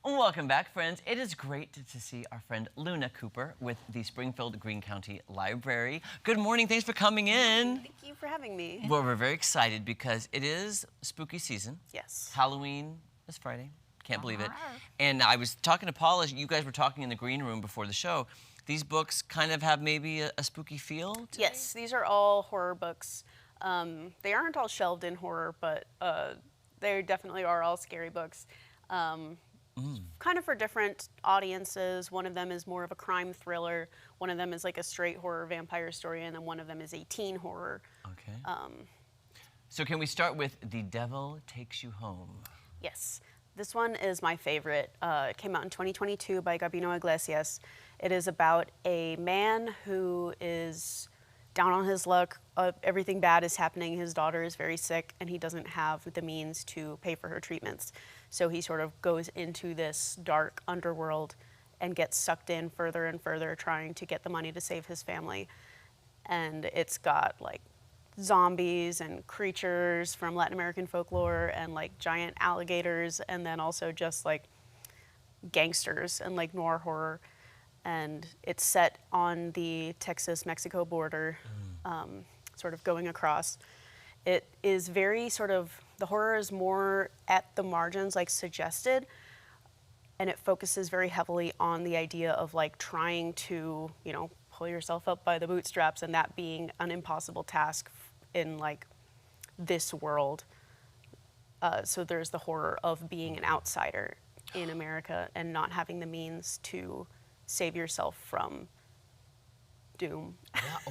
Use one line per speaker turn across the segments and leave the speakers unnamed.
Welcome back, friends. It is great to see our friend Luna Cooper with the Springfield Greene County Library. Good morning. Thanks for coming in.
Thank you for having me.
Well, we're very excited because it is spooky season.
Yes.
Halloween is Friday. Can't believe it. And I was talking to Paula, you guys were talking in the green room before the show. These books kind of have maybe a spooky feel to
Yes, these are all horror books. They aren't all shelved in horror, but they definitely are all scary books. Kind of for different audiences. One of them is more of a crime thriller. One of them is like a straight horror vampire story, and then one of them is a teen horror.
Okay. So can we start with The Devil Takes You Home?
Yes. This one is my favorite. It came out in 2022 by Gabino Iglesias. It is about a man who is down on his luck. Everything bad is happening. His daughter is very sick, and he doesn't have the means to pay for her treatments. So he sort of goes into this dark underworld and gets sucked in further and further, trying to get the money to save his family. And it's got like zombies and creatures from Latin American folklore and like giant alligators, and then also just like gangsters and like noir horror. And it's set on the Texas-Mexico border, sort of going across. It is very sort of, the horror is more at the margins, like suggested, and it focuses very heavily on the idea of like trying to, you know, pull yourself up by the bootstraps, and that being an impossible task in like this world. So there's the horror of being an outsider in America and not having the means to save yourself from doom.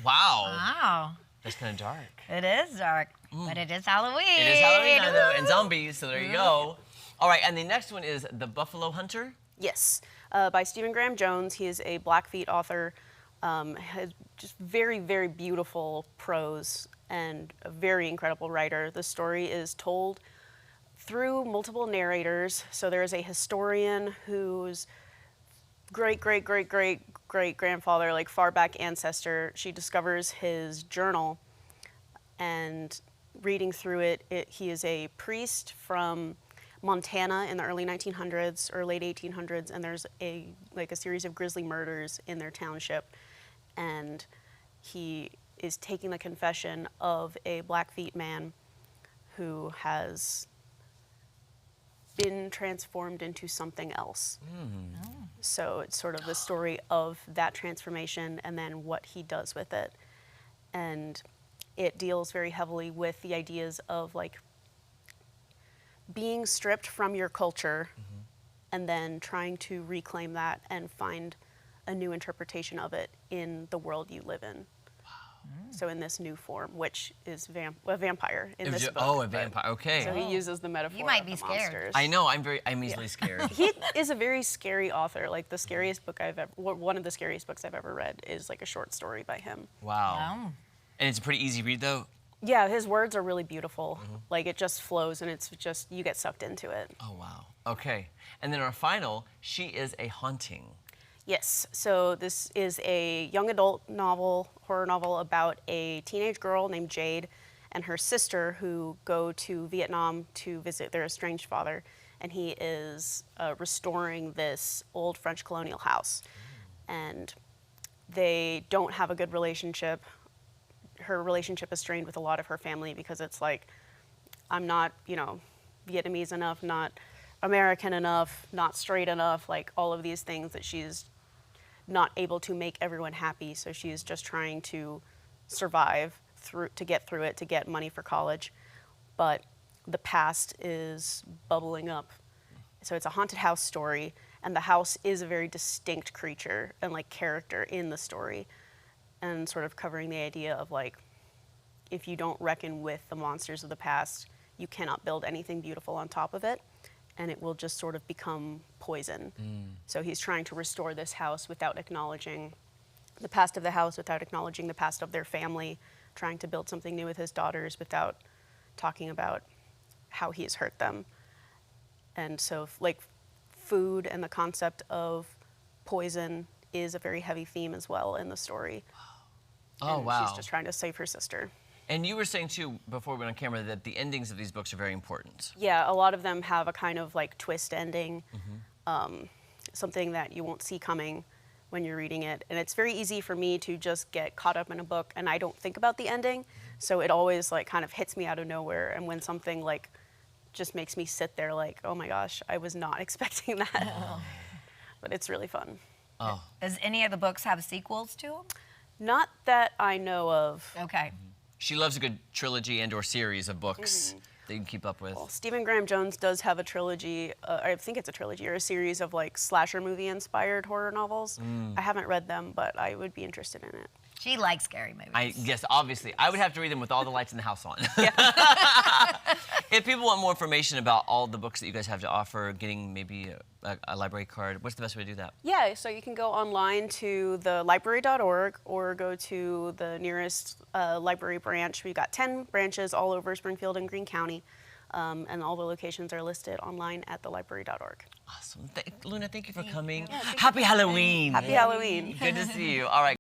Wow.
Wow.
That's kind of dark.
It is dark, but it is Halloween.
It is Halloween, I know, and zombies, so there you go. All right, and the next one is The Buffalo Hunter?
Yes, by Stephen Graham Jones. He is a Blackfeet author. Has just very, very beautiful prose and a very incredible writer. The story is told through multiple narrators. So there is a historian whose great-great-great-great-great-grandfather, like far back ancestor, she discovers his journal, and reading through it, he is a priest from Montana in the early 1900s or late 1800s, and there's a series of grisly murders in their township, and he is taking the confession of a Blackfeet man who has been transformed into something else. So it's sort of the story of that transformation and then what he does with it. And it deals very heavily with the ideas of like being stripped from your culture and then trying to reclaim that and find a new interpretation of it in the world you live in. So in this new form, which is a vampire in this book.
Oh, a vampire, okay.
So he uses the metaphor
You might
of
be
the
scared.
monsters.
I know, I'm easily scared.
He is a very scary author. Like the scariest book one of the scariest books I've ever read is like a short story by him.
Wow.
Oh.
And it's a pretty easy read, though?
Yeah, his words are really beautiful. Like it just flows, and it's just, you get sucked into it.
Oh, wow. Okay. And then our final, She Is a Haunting.
Yes, so this is a young adult novel, horror novel about a teenage girl named Jade and her sister who go to Vietnam to visit their estranged father, and he is restoring this old French colonial house. And they don't have a good relationship. Her relationship is strained with a lot of her family because it's like, I'm not, you know, Vietnamese enough, not American enough, not straight enough, like all of these things that she's not able to make everyone happy. So she's just trying to survive to get through it, to get money for college. But the past is bubbling up. So it's a haunted house story, and the house is a very distinct creature and like character in the story, and sort of covering the idea of like, if you don't reckon with the monsters of the past, you cannot build anything beautiful on top of it, and it will just sort of become poison. So he's trying to restore this house without acknowledging the past of the house, without acknowledging the past of their family, trying to build something new with his daughters without talking about how he has hurt them. And so like food and the concept of poison is a very heavy theme as well in the story.
Oh,
And
wow.
She's just trying to save her sister.
And you were saying, too, before we went on camera, that the endings of these books are very important.
Yeah, a lot of them have a kind of like twist ending. something that you won't see coming when you're reading it. And it's very easy for me to just get caught up in a book and I don't think about the ending. So it always like kind of hits me out of nowhere. And when something like just makes me sit there like, oh my gosh, I was not expecting that. But it's really fun.
Oh.
Does any of the books have sequels to them?
Not that I know of.
Okay.
She loves a good trilogy and or series of books that you can keep up with.
Well, Stephen Graham Jones does have a trilogy, I think it's a trilogy, or a series of like slasher movie inspired horror novels. I haven't read them, but I would be interested in it.
She likes scary movies.
I guess, obviously. I would have to read them with all the lights in the house on. If people want more information about all the books that you guys have to offer, getting maybe a library card, what's the best way to do that?
Yeah, so you can go online to the library.org or go to the nearest library branch. We've got 10 branches all over Springfield and Greene County, and all the locations are listed online at thelibrary.org.
Awesome. Luna, thank you for coming. Happy Halloween.
Happy Halloween.
Good to see you. All right.